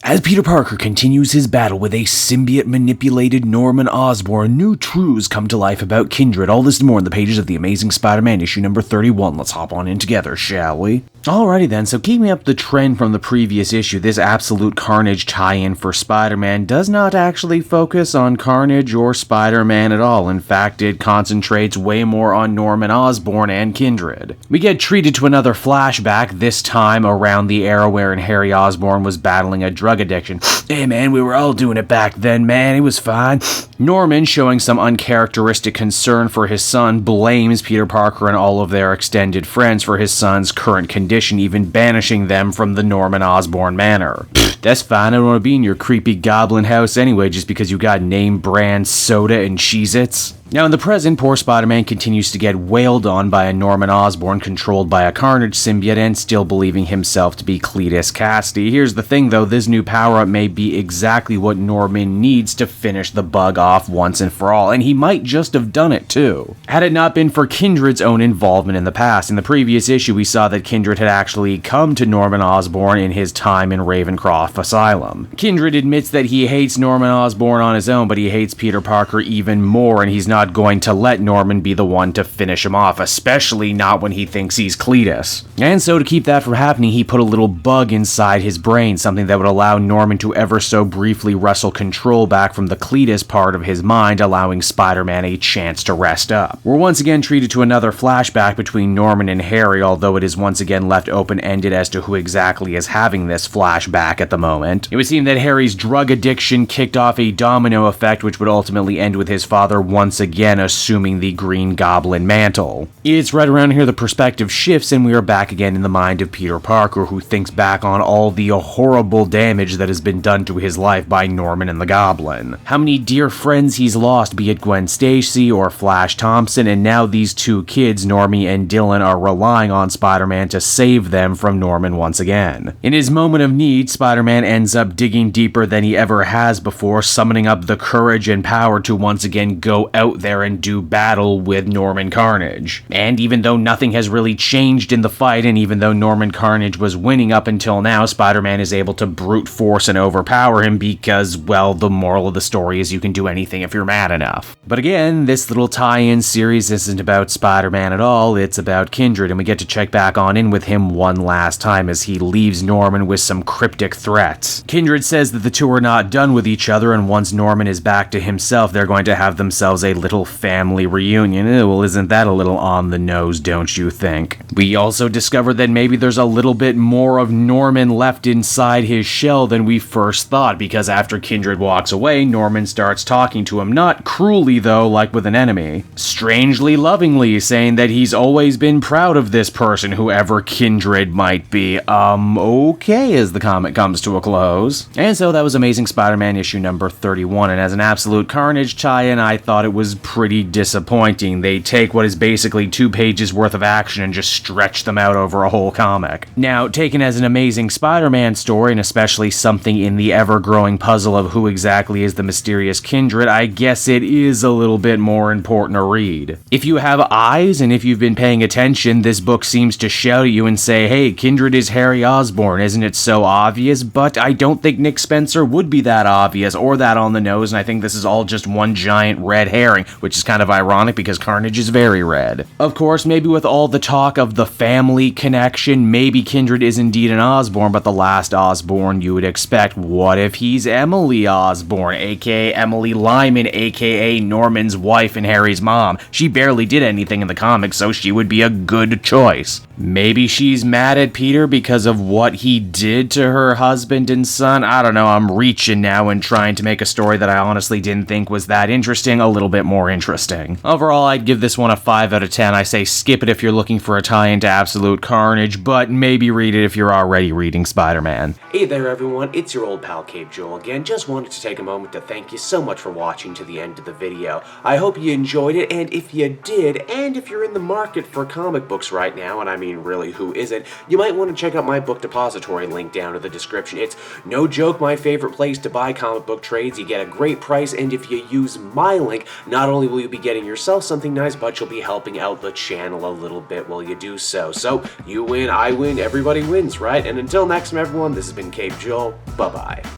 As Peter Parker continues his battle with a symbiote-manipulated Norman Osborn, new truths come to life about Kindred. All this and more in the pages of The Amazing Spider-Man issue number 31. Let's hop on in together, shall we? Alrighty then, so keeping up the trend from the previous issue, this absolute Carnage tie-in for Spider-Man does not actually focus on Carnage or Spider-Man at all. In fact, it concentrates way more on Norman Osborn and Kindred. We get treated to another flashback, this time around the era wherein Harry Osborn was battling a drug addiction. Hey man, we were all doing it back then, man, it was fine. Norman, showing some uncharacteristic concern for his son, blames Peter Parker and all of their extended friends for his son's current condition, even banishing them from the Norman Osborn manor. That's fine, I don't want to be in your creepy goblin house anyway just because you got name brand soda and Cheez-Its. Now in the present, poor Spider-Man continues to get wailed on by a Norman Osborn controlled by a Carnage Symbiote and still believing himself to be Cletus Cassidy. Here's the thing though, this new power-up may be exactly what Norman needs to finish the bug off once and for all, and he might just have done it too, had it not been for Kindred's own involvement in the past. In the previous issue, we saw that Kindred had actually come to Norman Osborn in his time in Ravencroft Asylum. Kindred admits that he hates Norman Osborn on his own, but he hates Peter Parker even more, and he's not going to let Norman be the one to finish him off, especially not when he thinks he's Cletus. And so to keep that from happening, he put a little bug inside his brain, something that would allow Norman to ever so briefly wrestle control back from the Cletus part of his mind, allowing Spider-Man a chance to rest up. We're once again treated to another flashback between Norman and Harry, although it is once again left open-ended as to who exactly is having this flashback at the moment. It would seem that Harry's drug addiction kicked off a domino effect which would ultimately end with his father once again assuming the Green Goblin mantle. It's right around here the perspective shifts and we are back again in the mind of Peter Parker, who thinks back on all the horrible damage that has been done to his life by Norman and the Goblin. How many dear friends he's lost, be it Gwen Stacy or Flash Thompson, and now these two kids, Normie and Dylan, are relying on Spider-Man to save them from Norman once again. In his moment of need, Spider-Man ends up digging deeper than he ever has before, summoning up the courage and power to once again go out there and do battle with Norman Carnage. And even though nothing has really changed in the fight, and even though Norman Carnage was winning up until now, Spider-Man is able to brute force and overpower him because, well, the moral of the story is you can do anything if you're mad enough. But again, this little tie-in series isn't about Spider-Man at all, it's about Kindred, and we get to check back on in with him one last time as he leaves Norman with some cryptic threats. Kindred says that the two are not done with each other, and once Norman is back to himself, they're going to have themselves a little family reunion. Well, isn't that a little on the nose, don't you think? We also discover that maybe there's a little bit more of Norman left inside his shell than we first thought, because after Kindred walks away, Norman starts talking to him, not cruelly though, like with an enemy. Strangely lovingly, saying that he's always been proud of this person, whoever Kindred might be. Okay, as the comic comes to a close. And so that was Amazing Spider-Man issue number 31, and as an absolute Carnage tie-in, I thought it was pretty disappointing. They take what is basically 2 pages worth of action and just stretch them out over a whole comic. Now, taken as an Amazing Spider-Man story, and especially something in the ever-growing puzzle of who exactly is the mysterious Kindred, I guess it is a little bit more important to read. If you have eyes, and if you've been paying attention, this book seems to shout at you and say, hey, Kindred is Harry Osborn, isn't it so obvious? But I don't think Nick Spencer would be that obvious, or that on the nose, and I think this is all just one giant red herring, which is kind of ironic because Carnage is very red. Of course, maybe with all the talk of the family connection, maybe Kindred is indeed an Osborn, but the last Osborn you would expect. What if he's Emily Osborn, aka Emily Lyman, aka Norman's wife and Harry's mom? She barely did anything in the comics, so she would be a good choice. Maybe she's mad at Peter because of what he did to her husband and son. I don't know, I'm reaching now and trying to make a story that I honestly didn't think was that interesting a little bit more interesting. Overall, I'd give this one a 5 out of 10. I say skip it if you're looking for a tie-in to Absolute Carnage, but maybe read it if you're already reading Spider-Man. Hey there everyone, it's your old pal Cape Joel again. Just wanted to take a moment to thank you so much for watching to the end of the video. I hope you enjoyed it, and if you did, and if you're in the market for comic books right now, and I mean really who isn't, you might want to check out my book depository link down in the description. It's no joke my favorite place to buy comic book trades. You get a great price, and if you use my link, not only will you be getting yourself something nice, but you'll be helping out the channel a little bit while you do so. So, you win, I win, everybody wins, right? And until next time everyone, this has been Cape Joel, bye-bye.